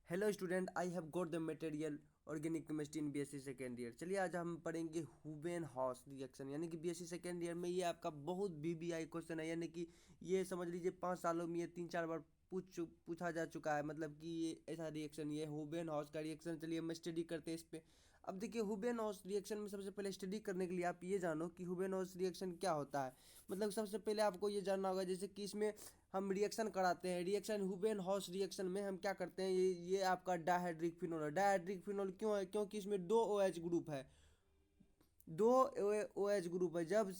Hello student, I have got the material organic chemistry in BSc second year. चलिए आज हम पढ़ेंगे हुबेन-हॉस reaction, यानी कि बीएससी सेकेंड ईयर में ये आपका बहुत बीबीआई क्वेश्चन है। यानी कि ये समझ लीजिए 5 सालों में ये 3-4 बार पूछा जा चुका है। मतलब कि ये ऐसा रिएक्शन, ये हुबेन-हॉस का रिएक्शन। चलिए हम स्टडी करते हैं इस पे। अब देखिए हुबेन-हॉस रिएक्शन में सबसे पहले स्टडी करने के लिए आप ये जानो कि हुबेन-हॉस रिएक्शन क्या होता है। मतलब सबसे पहले आपको ये जानना होगा, जैसे कि इसमें हम रिएक्शन कराते हैं। रिएक्शन हुबेन-हॉस रिएक्शन में हम क्या करते हैं, ये आपका डायहाइड्रिक फिनोल है। डायहाइड्रिक फिनोल क्यों है? क्योंकि इसमें 2 OH ग्रुप है। 2 OH ग्रुप है। जब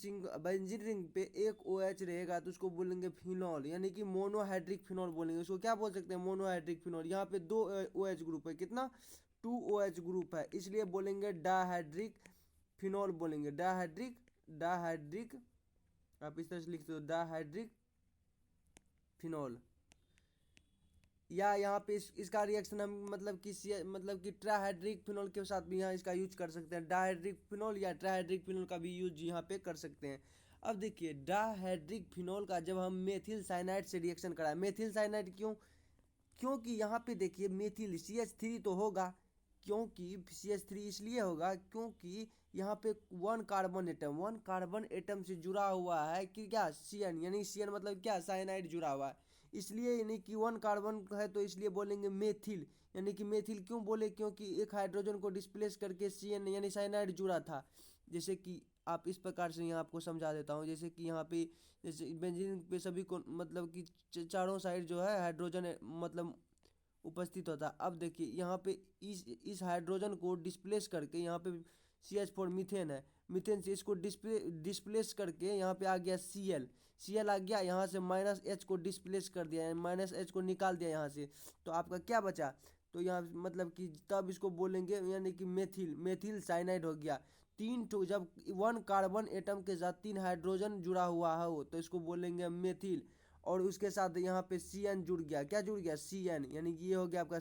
बेंजीन रिंग पे एक OH रहेगा तो उसको बोलेंगे फिनॉल, यानी कि मोनोहाइड्रिक फिनॉल बोलेंगे। उसको क्या बोल सकते हैं? Monohydric phenol. यहाँ पे 2 OH ग्रुप है। कितना? 2 OH ग्रुप है, इसलिए बोलेंगे डायहाइड्रिक फिनॉल बोलेंगे। डायहाइड्रिक डायहाइड्रिक आप इस तरह से लिख सकते हो, डायहाइड्रिक फिनॉल। या यहाँ पे इसका रिएक्शन हम मतलब कि ट्राइहाइड्रिक फिनॉल के साथ भी यहाँ इसका यूज कर सकते हैं। डायहाइड्रिक फिनॉल या ट्राइहाइड्रिक फिनॉल का भी यूज यहाँ पे कर सकते हैं। अब देखिए डायहाइड्रिक फिनॉल का जब हम मेथिल साइनाइड से रिएक्शन कराएं, मेथिल साइनाइड क्यों? क्योंकि यहाँ पे देखिए मेथिल CH3 तो होगा। क्योंकि CH3 इसलिए होगा क्योंकि यहाँ पे वन कार्बन एटम से जुड़ा हुआ है कि क्या? CN, यानी CN मतलब क्या? साइनाइड जुड़ा हुआ है। इसलिए यानी कि 1 कार्बन है तो इसलिए बोलेंगे मेथिल। यानी कि मेथिल क्यों बोले? क्योंकि एक हाइड्रोजन को डिस्प्लेस करके CN यानी साइनाइड जुड़ा था। जैसे कि आप इस प्रकार से यहाँ आपको समझा देता हूँ। जैसे कि यहाँ पे जैसे बेंजीन पे सभी को मतलब कि चारों साइड जो है हाइड्रोजन मतलब उपस्थित होता है। अब देखिए यहाँ पे इस हाइड्रोजन को डिस्प्लेस करके यहाँ पे CH4 मीथेन है। मीथेन से इसको डिस्प्लेस करके यहाँ पे आ गया Cl आ गया। यहाँ से -H को डिस्प्लेस कर दिया, -H को निकाल दिया यहाँ से। तो आपका क्या बचा? तो यहाँ मतलब कि तब इसको बोलेंगे यानी कि मेथिल साइनाइड हो गया। तीन ठो जब 1 कार्बन एटम के साथ 3 हाइड्रोजन जुड़ा हुआ हो तो इसको बोलेंगे मेथिल। और उसके साथ यहाँ पे CN जुड़ गया। क्या जुड़ गया? CN, यानी कि ये हो गया आपका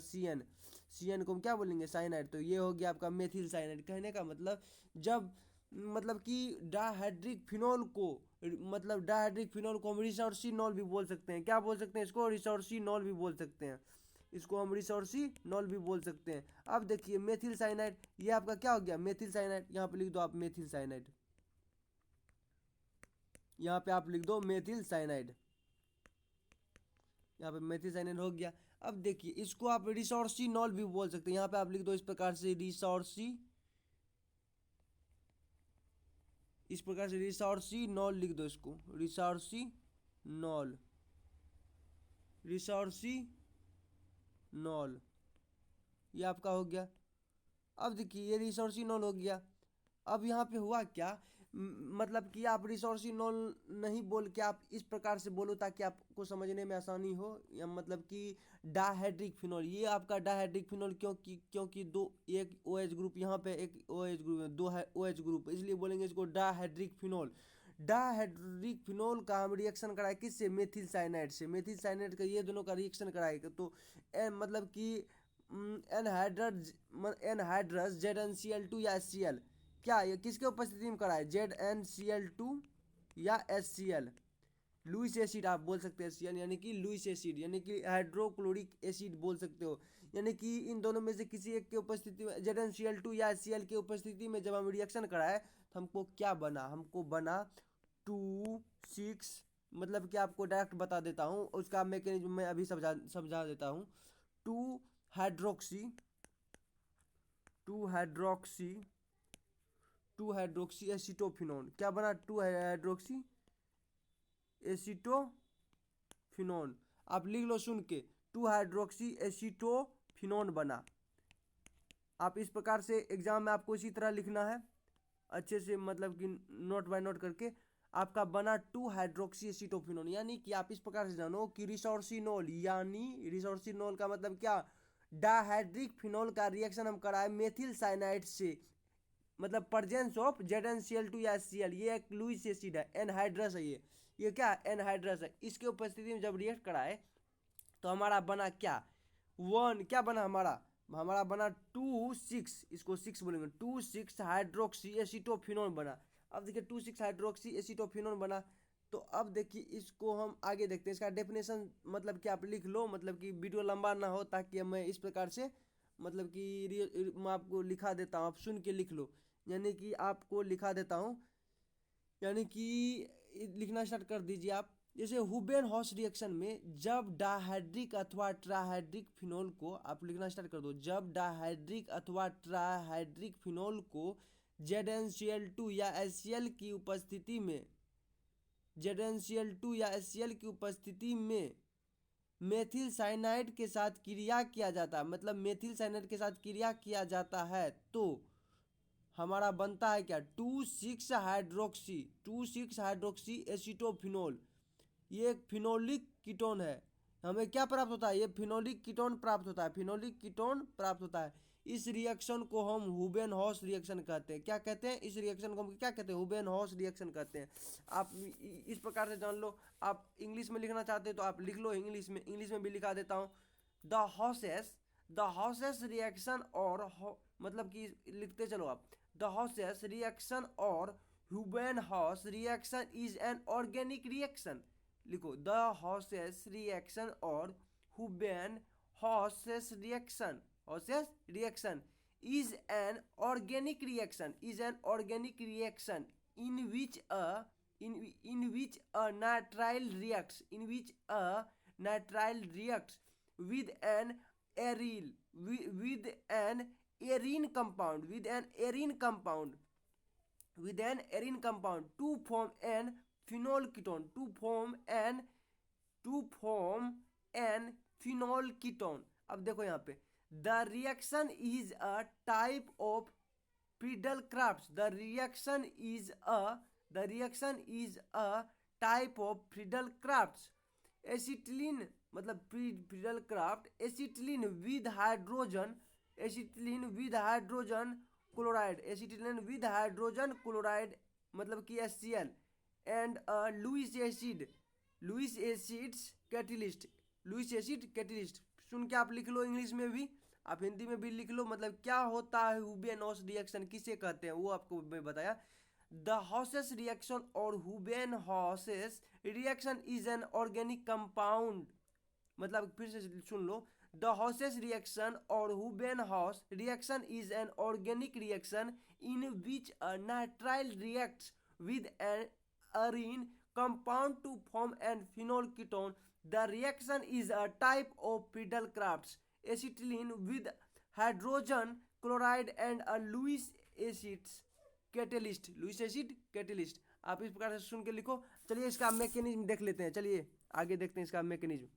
CN को हम क्या बोलेंगे? साइनाइड। तो ये हो गया आपका मेथिल साइनाइड। कहने का मतलब जब मतलब कि डायहाइड्रिक फिनोल को हम रिसोर्सिनॉल भी बोल सकते हैं। क्या बोल सकते हैं इसको? रिसोर्सिनॉल भी बोल सकते हैं। इसको हम रिसोर्सिनॉल भी बोल सकते हैं। अब देखिए मेथिल साइनाइड, ये आपका क्या हो गया? Methyl cyanide. यहाँ पे लिख दो आप मेथिल साइनाइड। यहाँ पे आप लिख दो मेथिल साइनाइड। यहाँ पे मेथिल साइनाइड हो गया। अब देखिए इसको आप रिसोर्सिनॉल भी बोल सकते हैं। यहाँ पे आप लिख दो इस प्रकार से रिसोर्सिनॉल लिख दो इसको। रिसोर्सिनॉल ये आपका हो गया। अब देखिए ये रिसोर्सिनॉल हो गया। अब यहाँ पे हुआ क्या? मतलब कि आप रिसोर्सिनॉल नहीं बोल के आप इस प्रकार से बोलो ताकि आपको समझने में आसानी हो। या मतलब कि डायहाइड्रिक फिनॉल, ये आपका डायहाइड्रिक फिनॉल क्योंकि दो एक OH ग्रुप यहाँ पे, एक OH ग्रुप है, 2 OH ग्रुप, इसलिए बोलेंगे इसको डायहाइड्रिक फिनॉल। डायहाइड्रिक फिनॉल का हम रिएक्शन कराए किससे? मेथिल साइनाइड से। मेथिल साइनाइड का ये दोनों का रिएक्शन कराएगा तो मतलब कि एनहाइड्रस ZnCl2 या HCl, क्या ये किसके उपस्थिति में कराए? ZnCl2 या HCl। लुइस एसिड आप बोल सकते हैं HCl, यानी कि लुइस एसिड, यानी कि हाइड्रोक्लोरिक एसिड बोल सकते हो। यानी कि इन दोनों में से किसी एक के उपस्थिति में, ZnCl2 या HCl की उपस्थिति में जब हम रिएक्शन कराए तो हमको क्या बना? हमको बना 2,6, मतलब कि आपको डायरेक्ट बता देता हूँ उसका मैकेनिज्म मैं अभी समझा देता हूँ। Two hydroxy two hydroxy two hydroxy acetophenone. क्या बना? 2 हाइड्रोक्सी एसिटोफिनोन। आप लिख लो सुन के, 2 हाइड्रोक्सी एसिटोफिनोन बना। आप इस प्रकार से एग्जाम में आपको इसी तरह लिखना है, अच्छे से मतलब कि नोट बाय नोट करके। आपका बना 2 हाइड्रोक्सी एसिटोफिनोन। यानी कि आप इस प्रकार से जानो कि रिसोर्सिनोल, यानी रिसोर्सिनोल का मतलब क्या? डायहाइड्रिक फिनोल का रिएक्शन हम कराए मेथिल साइनाइड से, मतलब प्रेजेंस ऑफ ZnCl2 या HCl। ये एक लुइस एसिड है, एनहाइड्रस है ये क्या? एनहाइड्रस है। इसके उपस्थिति में जब रिएक्ट कराए तो हमारा बना क्या? क्या बना हमारा बना 2,6, इसको 6 बोलेंगे, 2,6 हाइड्रोक्सी एसिटोफिनोन बना। अब देखिए 2,6 हाइड्रोक्सी एसिटोफिनोन बना। तो अब देखिए इसको हम आगे देखते हैं। इसका डेफिनेशन मतलब कि आप लिख लो, मतलब कि वीडियो लंबा ना हो, ताकि मैं इस प्रकार से मतलब कि मैं आपको लिखा देता हूँ, आप सुन के लिख लो। यानी कि आपको लिखा देता हूँ, यानी कि लिखना स्टार्ट कर दीजिए आप। जैसे हुबेन हॉस रिएक्शन में जब डायहाइड्रिक अथवा ट्राइहाइड्रिक फिनोल को, आप लिखना स्टार्ट कर दो, जब डायहाइड्रिक अथवा ट्राइहाइड्रिक फिनोल को ZnCl2 या HCl की उपस्थिति में, ZnCl2 या HCl की उपस्थिति में मेथिल साइनाइड के साथ क्रिया किया जाता है, मतलब मेथिल साइनाइड के साथ क्रिया किया जाता है, तो हमारा बनता है क्या, 2,6-हाइड्रोक्सी एसिटोफिनोल। ये एक फिनोलिक कीटोन है। हमें क्या प्राप्त होता है, ये फिनोलिक कीटोन प्राप्त होता है, फिनोलिक कीटोन प्राप्त होता है। इस रिएक्शन को हम हुबेन हॉस रिएक्शन कहते हैं। क्या कहते हैं, इस रिएक्शन को हम क्या कहते हैं, हुबेन हॉस रिएक्शन कहते हैं। आप इस प्रकार से जान लो। आप इंग्लिश में लिखना चाहते हो तो आप लिख लो इंग्लिश में, इंग्लिश में भी लिखा देता हूँ। द हॉसेस रिएक्शन, और मतलब कि लिखते चलो आप, द हॉसेस रिएक्शन और Houben Hoesch reaction is an organic reaction. लिखो, द हॉसेस रिएक्शन और Houben Hoesch reaction, Hoesch reaction is an organic reaction, is an organic reaction in which a nitrile reacts, in which a nitrile reacts with an aryl, with an arene compound, with an arene compound, with an arene compound to form an phenol ketone, to form an phenol ketone। अब देखो यहाँ पे, the reaction is a type of Friedel-Crafts, the reaction is a type of Friedel-Crafts acetylene, मतलब Friedel-Crafts acetylene with hydrogen, acetylene with hydrogen chloride, acetylene with hydrogen chloride मतलब कि HCl and a Lewis acid catalyst। सुन के आप लिख लो English में भी, आप हिंदी में भी लिख लो, मतलब क्या होता है हुबेन हॉस रिएक्शन, किसे कहते हैं वो आपको मैं बताया। द हॉसेस रिएक्शन और Houben Hoesch reaction is an organic compound, मतलब फिर से सुन लो, द हॉसेस रिएक्शन और Houben Hoesch reaction is an organic reaction in which a nitrile reacts with an arene compound to form an phenol ketone। The reaction is a type of Friedel-Crafts acetylene with hydrogen chloride and a Lewis acid catalyst। आप इस प्रकार से सुन के लिखो। चलिए इसका mechanism देख लेते हैं, चलिए आगे देखते हैं इसका मैकेनिज्म।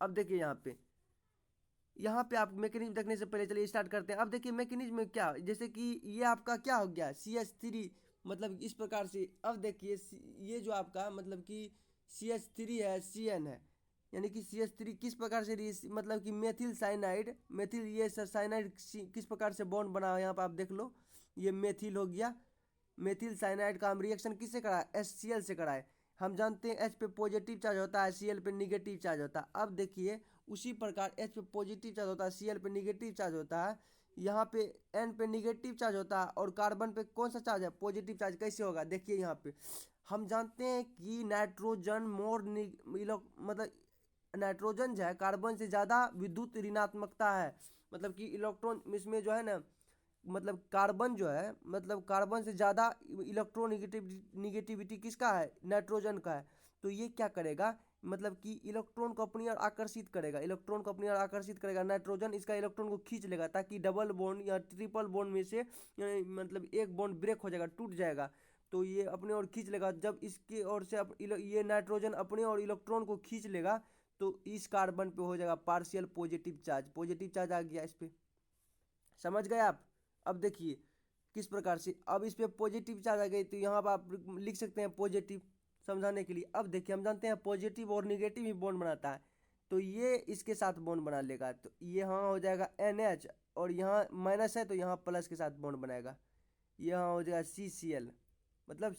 अब देखिए यहाँ पे आप मैकेनिज्म देखने से पहले चलिए स्टार्ट करते हैं। अब देखिए मैकेनिज्म में क्या, जैसे कि ये आपका क्या हो गया, CH3, मतलब इस प्रकार से। अब देखिए ये जो आपका मतलब कि CH3 है, CN है, यानी कि CH3 किस प्रकार से मतलब कि मेथिल साइनाइड, मेथिल ये साइनाइड किस प्रकार से बॉन्ड बना है, यहाँ पर आप देख लो, ये मेथिल हो गया। मेथिल साइनाइड का हम रिएक्शन किससे कराए, HCl से कराए। हम जानते हैं H पे पॉजिटिव चार्ज होता है, Cl पे निगेटिव चार्ज होता है। अब देखिए उसी प्रकार H पे पॉजिटिव चार्ज होता है, Cl पे निगेटिव चार्ज होता है, यहाँ पे N पे निगेटिव चार्ज होता है, और कार्बन पे कौन सा चार्ज है, पॉजिटिव चार्ज। कैसे होगा, देखिए यहाँ पे हम जानते हैं कि नाइट्रोजन मतलब नाइट्रोजन जो है कार्बन से ज़्यादा विद्युत ऋणात्मकता है, मतलब कि इलेक्ट्रॉन इसमें जो है ना, मतलब कार्बन जो है, मतलब कार्बन से ज़्यादा निगेटिविटी किसका है, नाइट्रोजन का है। तो ये क्या करेगा, मतलब कि इलेक्ट्रॉन को अपनी ओर आकर्षित करेगा, इलेक्ट्रॉन को अपनी ओर आकर्षित करेगा। नाइट्रोजन इसका इलेक्ट्रॉन को खींच लेगा, ताकि डबल बॉन्ड या ट्रिपल बॉन्ड में से मतलब एक बॉन्ड ब्रेक हो जाएगा, टूट जाएगा, तो ये अपने ओर खींच लेगा। जब इसके ओर से ये नाइट्रोजन अपने ओर इलेक्ट्रॉन को खींच लेगा, तो इस कार्बन पे हो जाएगा partial positive charge, positive charge आ गया इस पर। समझ गए आप। अब देखिए किस प्रकार से, अब इस पर पॉजिटिव चार्ज आ गई, तो यहाँ पर आप लिख सकते हैं पॉजिटिव, समझाने के लिए। अब देखिए हम जानते हैं पॉजिटिव और निगेटिव ही बॉन्ड बनाता है, तो ये इसके साथ बॉन्ड बना लेगा, तो ये यहाँ हो जाएगा NH, और यहाँ माइनस है तो यहाँ प्लस के साथ बॉन्ड बनाएगा, यहाँ हो जाएगा CCl, मतलब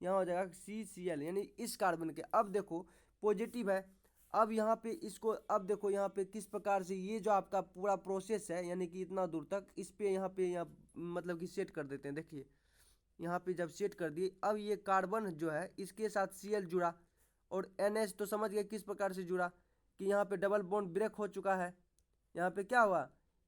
यहाँ हो जाएगा CCl, यानी इस कार्बन के। अब देखो पॉजिटिव है, अब यहाँ पे इसको, अब देखो यहाँ पे किस प्रकार से ये जो आपका पूरा प्रोसेस है, यानी कि इतना दूर तक इस पे यहाँ पे मतलब कि सेट कर देते हैं। देखिए यहाँ पे जब सेट कर दिए, अब ये कार्बन जो है इसके साथ Cl जुड़ा, और NH तो समझ गए किस प्रकार से जुड़ा कि यहाँ पे डबल बॉन्ड ब्रेक हो चुका है। यहाँ पे क्या हुआ,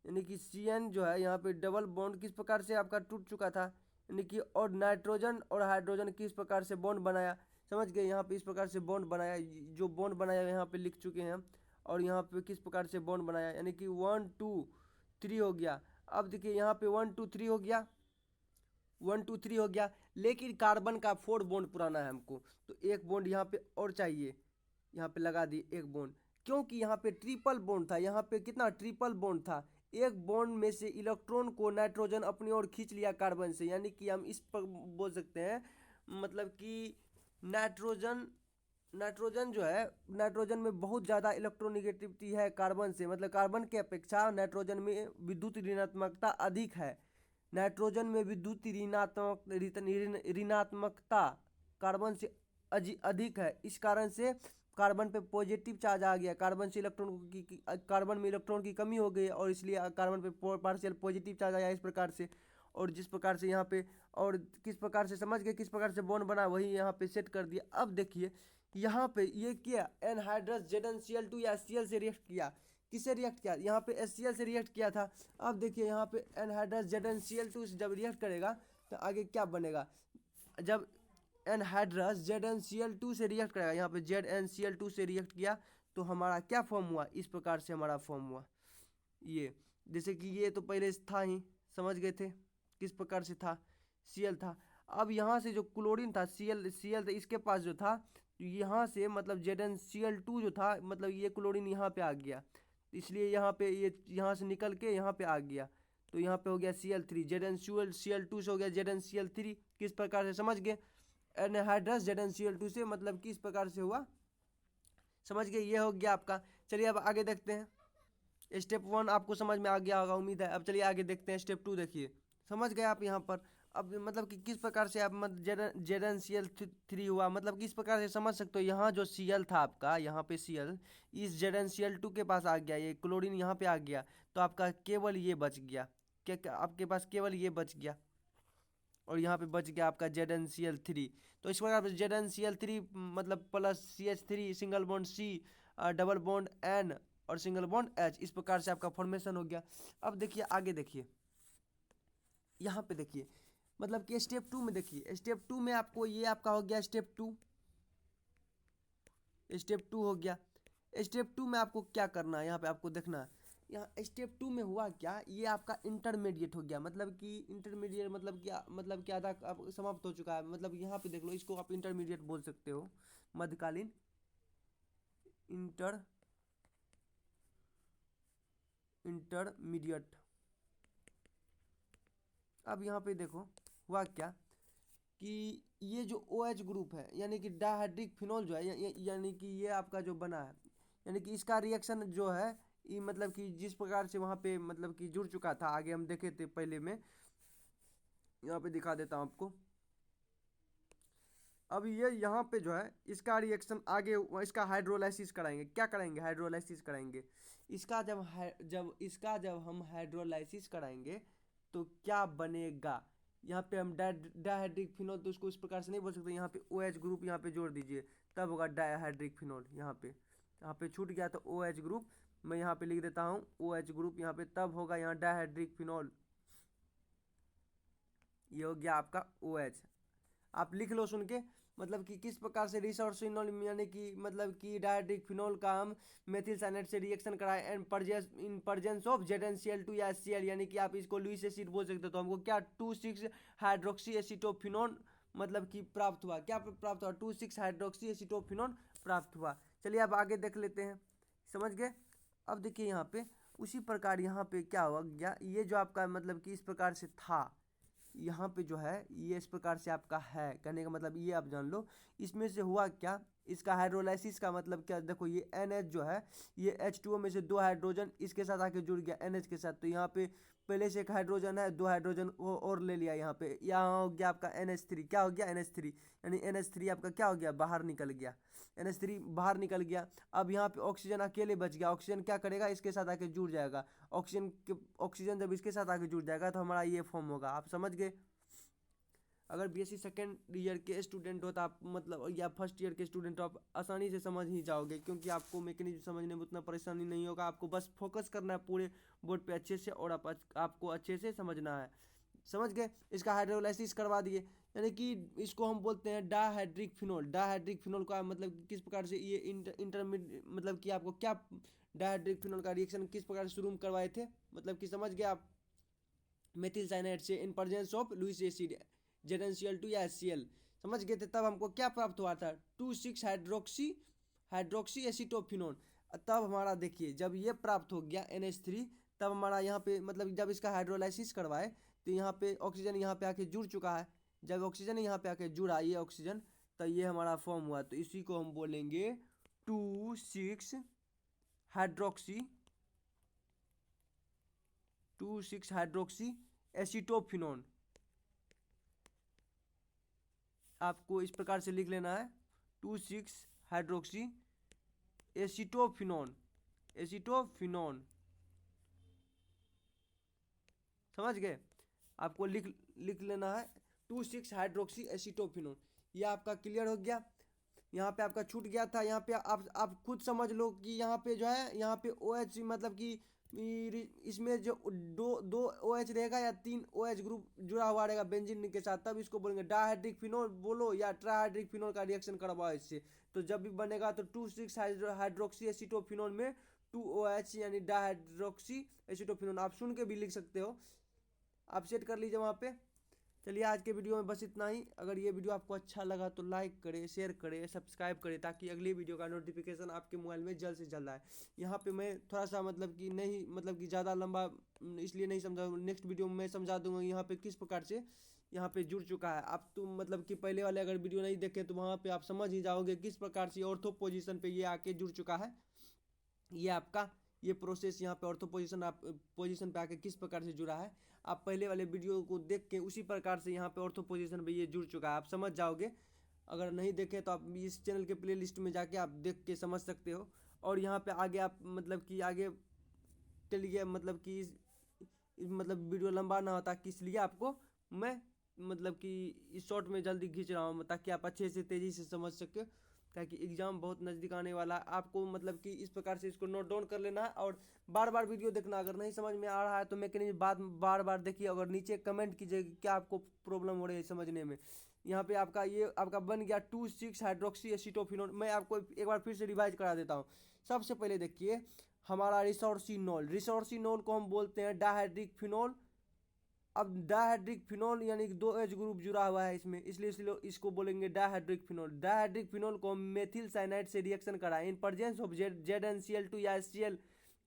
यानी कि CN जो है यहाँ पे डबल बॉन्ड किस प्रकार से आपका टूट चुका था, यानी कि और नाइट्रोजन और हाइड्रोजन किस प्रकार से बॉन्ड बनाया, समझ गए। यहाँ पे इस प्रकार से बॉन्ड बनाया, जो बॉन्ड बनाया यहाँ पे लिख चुके हैं। और यहाँ पे किस प्रकार से बॉन्ड बनाया, यानी कि 1 2 3 हो गया। अब देखिए यहाँ पे 1 2 3 हो गया, 1 2 3 हो गया, लेकिन कार्बन का 4 बॉन्ड पुराना है हमको, तो एक बॉन्ड यहाँ पे और चाहिए, यहाँ पे लगा दिए एक बॉन्ड, क्योंकि यहाँ पे ट्रिपल बॉन्ड था, यहाँ पे कितना ट्रिपल बॉन्ड था। एक बॉन्ड में से इलेक्ट्रॉन को नाइट्रोजन अपनी ओर खींच लिया कार्बन से, यानी कि हम इस पर बोल सकते हैं मतलब कि नाइट्रोजन नाइट्रोजन जो है, नाइट्रोजन में बहुत ज़्यादा इलेक्ट्रोनिगेटिविटी है कार्बन से, मतलब कार्बन के अपेक्षा नाइट्रोजन में विद्युत ऋणात्मकता अधिक है। नाइट्रोजन में विद्युत ऋणात्मकता कार्बन से अधिक है, इस कारण से कार्बन पे पॉजिटिव चार्ज आ गया, कार्बन से कार्बन में इलेक्ट्रॉन की कमी हो गई, और इसलिए कार्बन पे पार्शियल पॉजिटिव चार्ज आया इस प्रकार से। और जिस प्रकार से यहाँ पे, और किस प्रकार से समझ गए किस प्रकार से बॉन्ड बना, वही यहाँ पे सेट कर दिया। अब देखिए यहाँ पे ये किया एनहाइड्रस ZnCl2 या Cl से रिएक्ट किया, किससे रिएक्ट किया, यहाँ पे HCl से रिएक्ट किया था। अब देखिए यहाँ पे एनहाइड्रस ZnCl2 से जब रिएक्ट करेगा तो आगे क्या बनेगा, जब एनहाइड्रस ZnCl2 से रिएक्ट करेगा, यहाँ पे ZnCl2 से रिएक्ट किया तो हमारा क्या फॉर्म हुआ, इस प्रकार से हमारा फॉर्म हुआ। ये जैसे कि ये तो पहले था ही, समझ गए थे किस प्रकार से था, Cl था। अब यहाँ से जो क्लोरीन था Cl इसके पास जो था, यहाँ से मतलब ZnCl2 जो था, मतलब ये क्लोरीन यहाँ पे आ गया, इसलिए यहाँ पे ये यहाँ से निकल के यहाँ पे आ गया, तो यहाँ पे हो गया Cl3, ZnCl2 से हो गया ZnCl3, किस प्रकार से समझ गए। एनहाइड्रस ZnCl2 से मतलब किस प्रकार से हुआ, समझ गए, ये हो गया आपका। चलिए अब आगे देखते हैं। स्टेप 1 आपको समझ में आ गया होगा उम्मीद है। अब चलिए आगे देखते हैं स्टेप 2, देखिए समझ गए आप यहाँ पर। अब मतलब कि किस प्रकार से आप ZnCl3 हुआ, मतलब किस प्रकार से समझ सकते हो, यहाँ जो Cl था आपका, यहाँ पे Cl इस ZnCl2 के पास आ गया, ये क्लोरीन यहाँ पे आ गया, तो आपका केवल ये बच गया, क्या आपके पास केवल ये बच गया, और यहाँ पे बच गया आपका ZnCl3। तो इस प्रकार ZnCl3 मतलब plus CH3 single bond C double bond N और सिंगल बॉन्ड H, इस प्रकार से आपका फॉर्मेशन हो गया। अब देखिए आगे देखिए, यहाँ पे देखिए मतलब कि स्टेप 2 में देखिए, स्टेप 2 में आपको ये आपका हो गया स्टेप 2 हो गया। स्टेप 2 में आपको क्या करना है, यहाँ पे आपको देखना है, यहाँ स्टेप 2 में हुआ क्या, ये आपका इंटरमीडिएट हो गया, मतलब कि इंटरमीडिएट मतलब क्या, मतलब कि आधा अब समाप्त हो चुका है, मतलब यहाँ पे देख लो, इसको आप इंटरमीडिएट बोल सकते हो, मध्यकालीन इंटरमीडिएट। अब यहाँ पे देखो हुआ क्या कि ये जो OH ग्रुप है, यानी कि डायहाइड्रिक फिनोल जो है, यानी कि ये आपका जो बना है, यानी कि इसका रिएक्शन जो है, ये मतलब कि जिस प्रकार से वहाँ पे मतलब कि जुड़ चुका था, आगे हम देखे थे पहले में, यहाँ पे दिखा देता हूँ आपको। अब ये यहाँ पे जो है इसका रिएक्शन आगे, इसका हाइड्रोलाइसिस कराएंगे, क्या कराएंगे, हाइड्रोलाइसिस कराएंगे। इसका जब हम हाइड्रोलाइसिस कराएंगे तो क्या बनेगा, यहाँ पे हम डायहाइड्रिक फिनोल, तो उसको इस प्रकार से नहीं बोल सकते, यहाँ पे OH ग्रुप यहाँ पे जोड़ दीजिए, तब होगा डायहाइड्रिक फिनोल। यहाँ पे छूट गया तो OH ग्रुप, मैं यहाँ पे लिख देता हूँ OH ग्रुप, यहाँ पे तब होगा यहाँ डायहाइड्रिक फिनोल, ये हो गया आपका OH। आप लिख लो सुन के, मतलब कि किस प्रकार से रिसोर्सिनोल यानी कि मतलब कि डायहाइड्रिक फिनोल का हम मेथिल साइनेट से रिएक्शन कराए and in presence of ZnCl2 या Cl, यानी कि आप इसको लुईस एसिड बोल सकते हो। तो हमको क्या 2,6 हाइड्रोक्सी एसिटोफिनोन मतलब कि प्राप्त हुआ, क्या प्राप्त हुआ, 2,6 हाइड्रोक्सी एसिटोफिनोन प्राप्त हुआ। चलिए अब आगे देख लेते हैं, समझ गए। अब देखिए यहाँ पे उसी प्रकार यहाँ पे क्या हुआ गया, ये जो आपका मतलब कि इस प्रकार से था, यहाँ पे जो है ये इस प्रकार से आपका है, कहने का मतलब ये आप जान लो। इसमें से हुआ क्या, इसका हाइड्रोलाइसिस का मतलब क्या, देखो ये NH जो है, ये H2O में से 2 हाइड्रोजन इसके साथ आके जुड़ गया NH के साथ, तो यहाँ पे पहले से एक हाइड्रोजन है, 2 हाइड्रोजन और ले लिया यहाँ पे, यहाँ हो गया आपका NH3, क्या हो गया NH3, यानी NH3 आपका क्या हो गया, बाहर निकल गया, NH3 बाहर निकल गया। अब यहाँ पे ऑक्सीजन अकेले बच गया, ऑक्सीजन क्या करेगा, इसके साथ आके जुड़ जाएगा, ऑक्सीजन जब इसके साथ आके जुड़ जाएगा तो हमारा ये फॉर्म होगा, आप समझ गए। अगर बीएससी सेकेंड ईयर के स्टूडेंट हो तो आप मतलब या फर्स्ट ईयर के स्टूडेंट हो, आप आसानी से समझ ही जाओगे, क्योंकि आपको मैकेनिज्म समझने में उतना परेशानी नहीं होगा। आपको बस फोकस करना है पूरे बोर्ड पे अच्छे से, और आपको अच्छे से समझना है। समझ गए? इसका हाइड्रोलाइसिस करवा दिए, यानी कि इसको हम बोलते हैं डाहाइड्रिक फिनोल। डाहाइड्रिक फिनोल का मतलब किस प्रकार से ये इंटरमीडिएट मतलब कि आपको क्या डाहाइड्रिक फिनोल का रिएक्शन किस प्रकार से शुरू में करवाए थे, मतलब कि समझ गए आप? मेथिल साइनाइड से in presence of Lewis acid ZnCl2 या HCl, समझ गए थे? तब हमको क्या प्राप्त हुआ था? 2,6 हाइड्रोक्सी एसिटोफिनोन। तब हमारा देखिए जब ये प्राप्त हो गया NH3, तब हमारा यहाँ पे मतलब जब इसका हाइड्रोलाइसिस करवाए तो यहाँ पे ऑक्सीजन यहाँ पे आके जुड़ चुका है। जब ऑक्सीजन यहाँ पे आके जुड़ा ये ऑक्सीजन, तो ये हमारा फॉर्म हुआ, तो इसी को हम बोलेंगे 2,6 हाइड्रोक्सी 2,6 हाइड्रोक्सी एसिटोफिनोन। आपको इस प्रकार से लिख लेना है 2,6 हाइड्रोक्सी एसिटोफिनोन। समझ गए? आपको लिख लेना है 2,6 हाइड्रोक्सी एसिटोफिनोन। ये आपका क्लियर हो गया। यहाँ पे आपका छूट गया था, यहाँ पे आप खुद समझ लो कि यहाँ पे जो है यहाँ पे OH मतलब कि इसमें जो दो दो OH रहेगा या 3 OH ग्रुप जुड़ा हुआ रहेगा बेंजीन के साथ, तब इसको बोलेंगे डाइहाइड्रिक फिनोल बोलो या ट्राइहाइड्रिक फिनोल का रिएक्शन करवाओ इससे। तो जब भी बनेगा तो 2,6 हाइड्रोक्सी एसिटोफिनोल में 2 OH यानी डाइहाइड्रोक्सी एसिटोफिनोल, आप सुन के भी लिख सकते हो, आप सेट कर लीजिए वहाँ पे। चलिए आज के वीडियो में बस इतना ही। अगर ये वीडियो आपको अच्छा लगा तो लाइक करें, शेयर करें, सब्सक्राइब करें, ताकि अगली वीडियो का नोटिफिकेशन आपके मोबाइल में जल्द से जल्द आए। यहाँ पे मैं थोड़ा सा मतलब कि नहीं मतलब कि ज़्यादा लंबा इसलिए नहीं समझा, नेक्स्ट वीडियो में मैं समझा दूंगा यहाँ पे किस प्रकार से यहाँ पे जुड़ चुका है। आप तो मतलब कि पहले वाले अगर वीडियो नहीं देखे तो वहाँ पर आप समझ ही जाओगे किस प्रकार से ऑर्थो पोजिशन पर ये आके जुड़ चुका है। ये आपका ये प्रोसेस यहाँ पे ऑर्थो पोजीशन पे आके किस प्रकार से जुड़ा है, आप पहले वाले वीडियो को देख के उसी प्रकार से यहाँ पे ऑर्थो पोजीशन पे ये जुड़ चुका है, आप समझ जाओगे। अगर नहीं देखे तो आप इस चैनल के प्ले लिस्ट में जाके आप देख के समझ सकते हो। और यहाँ पे आगे आप मतलब कि आगे चलिए मतलब कि मतलब वीडियो लंबा ना होता कि इसलिए आपको मैं मतलब कि इस शॉर्ट में जल्दी खींच रहा हूँ, ताकि आप अच्छे से तेज़ी से समझ सके, ताकि एग्ज़ाम बहुत नज़दीक आने वाला है। आपको मतलब कि इस प्रकार से इसको नोट डाउन कर लेना है और बार बार वीडियो देखना। अगर नहीं समझ में आ रहा है तो मैकेनिज्म बार बार देखिए, अगर नीचे कमेंट कीजिए क्या आपको प्रॉब्लम हो रही है समझने में। यहाँ पे आपका ये आपका बन गया 2,6 हाइड्रोक्सी एसिटोफिनोल। मैं आपको एक बार फिर से रिवाइज करा देता हूँ। सबसे पहले देखिए हमारा रिसोर्सिनोल को हम बोलते हैं डाइहाइड्रिक फिनोल। अब डाइहाइड्रिक फिनोल यानी कि 2 H ग्रुप जुड़ा हुआ है इसमें, इसलिए इसको बोलेंगे डाइहाइड्रिक फिनोल। डाइहाइड्रिक फिनोल को हम मेथिल साइनाइड से रिएक्शन कराएं इन प्रेजेंस ऑफ ZnCl2 या HCl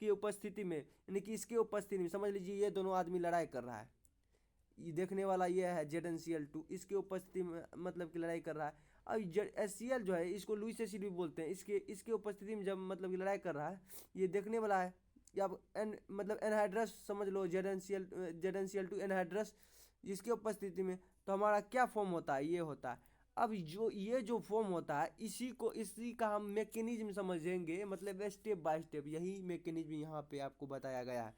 की उपस्थिति में, यानी कि इसके उपस्थिति में। समझ लीजिए ये दोनों आदमी लड़ाई कर रहा है, ये देखने वाला ये है ZnCl2, इसके उपस्थिति में मतलब कि लड़ाई कर रहा है। अब HCl जो है इसको लुइस एसिड भी बोलते हैं, इसके उपस्थिति में जब मतलब कि लड़ाई कर रहा है, ये देखने वाला है। या आप मतलब एनहाइड्रस समझ लो, ZnCl2 एनहाइड्रस, जिसकी उपस्थिति में तो हमारा क्या फॉर्म होता है, ये होता है। अब ये जो फॉर्म होता है इसी का हम मैकेनिज्म समझेंगे, मतलब स्टेप बाय स्टेप यही मैकेनिज्म यहाँ पे आपको बताया गया है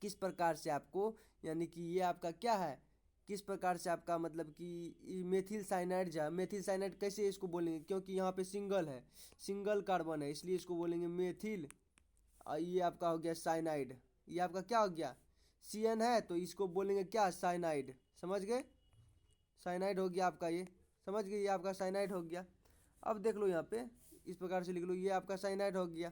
किस प्रकार से आपको, यानी कि ये आपका क्या है, किस प्रकार से आपका मतलब कि मेथिल साइनाइड जो है, मेथिल साइनाइड कैसे इसको बोलेंगे, क्योंकि यहाँ पे सिंगल कार्बन है, इसलिए इसको बोलेंगे मेथिल। ये आपका हो गया साइनाइड, ये आपका क्या हो गया CN है, तो इसको बोलेंगे क्या साइनाइड। समझ गए? साइनाइड हो गया आपका ये, समझ गए, ये आपका साइनाइड हो गया। अब देख लो यहाँ पे इस प्रकार से लिख लो, ये आपका साइनाइड हो गया।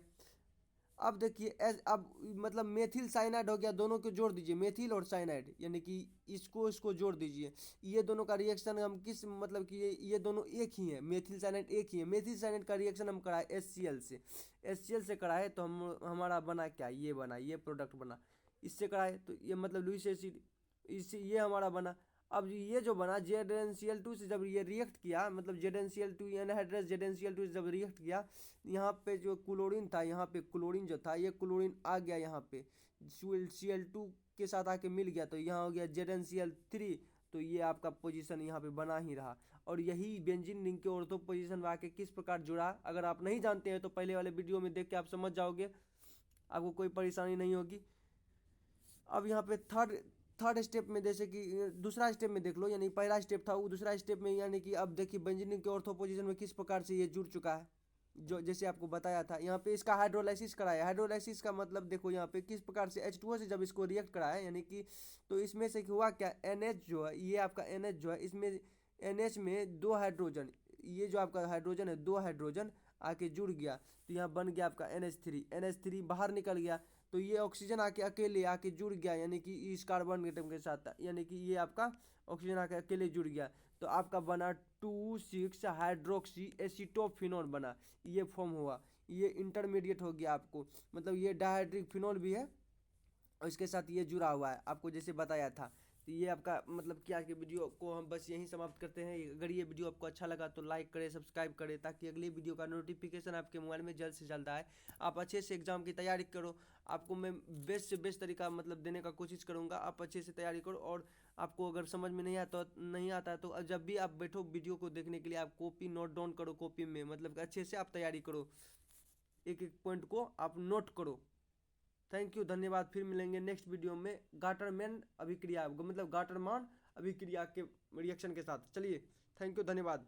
अब देखिए अब मतलब मेथिल साइनाइड हो गया, दोनों को जोड़ दीजिए, मेथिल और साइनाइड, यानी कि इसको जोड़ दीजिए। ये दोनों का रिएक्शन हम किस मतलब कि ये दोनों एक ही है, मेथिल साइनाइड एक ही है। मेथिल साइनाइड का रिएक्शन हम कराए HCl से कराए, तो हमारा बना क्या, ये बना, ये प्रोडक्ट बना। इससे कराए तो ये मतलब लुइस एसिड, इससे ये हमारा बना। अब ये जो बना ZnCl2 से जब ये रिएक्ट किया, मतलब ZnCl2 एनहाइड्रस ZnCl2 से जब रिएक्ट किया, यहाँ पे जो क्लोरीन था, यहाँ पे क्लोरीन जो था, ये क्लोरीन आ गया यहाँ पे Cl2 के साथ आके मिल गया, तो यहाँ हो गया ZnCl3। तो ये आपका पोजीशन यहाँ पे बना ही रहा, और यही बेंजीन रिंग के ऑर्थो पोजीशन में आके किस प्रकार जुड़ा, अगर आप नहीं जानते हैं तो पहले वाले वीडियो में देख के आप समझ जाओगे, आपको कोई परेशानी नहीं होगी। अब यहाँ पे थर्ड स्टेप में जैसे कि दूसरा स्टेप में देख लो, यानी पहला स्टेप था वो, दूसरा स्टेप में यानी कि अब देखिए बेंजीन के ऑर्थो पोजीशन में किस प्रकार से ये जुड़ चुका है, जो जैसे आपको बताया था। यहाँ पे इसका हाइड्रोलाइसिस कराया, हाइड्रोलाइसिस का मतलब देखो यहाँ पे किस प्रकार से H2O से जब इसको रिएक्ट कराया, यानी कि तो इसमें से हुआ क्या, NH जो है, ये आपका NH जो है, इसमें NH में 2 हाइड्रोजन, ये जो आपका हाइड्रोजन है 2 हाइड्रोजन आके जुड़ गया, तो यहाँ बन गया आपका NH3, NH3 बाहर निकल गया, तो ये ऑक्सीजन आके अकेले आके जुड़ गया, यानी कि इस कार्बन एटम के साथ, यानी कि ये आपका ऑक्सीजन आके अकेले जुड़ गया, तो आपका बना 2,6 हाइड्रोक्सी एसीटोफिनॉल बना, ये फॉर्म हुआ, ये इंटरमीडिएट हो गया आपको, मतलब ये डायहाइड्रिक फिनॉल भी है और इसके साथ ये जुड़ा हुआ है, आपको जैसे बताया था। तो ये आपका मतलब कि आज के वीडियो को हम बस यहीं समाप्त करते हैं। अगर ये वीडियो आपको अच्छा लगा तो लाइक करें, सब्सक्राइब करें, ताकि अगली वीडियो का नोटिफिकेशन आपके मोबाइल में जल्द से जल्द आए। आप अच्छे से एग्जाम की तैयारी करो, आपको मैं बेस्ट से बेस्ट तरीका मतलब देने का कोशिश करूँगा, आप अच्छे से तैयारी करो। और आपको अगर समझ में नहीं आता है तो जब भी आप बैठो वीडियो को देखने के लिए, आप कॉपी नोट डाउन करो, कॉपी में मतलब अच्छे से आप तैयारी करो, एक एक पॉइंट को आप नोट करो। थैंक यू, धन्यवाद। फिर मिलेंगे नेक्स्ट वीडियो में गाटरमैन अभिक्रिया, मतलब गाटरमान अभिक्रिया के रिएक्शन के साथ। चलिए, थैंक यू, धन्यवाद।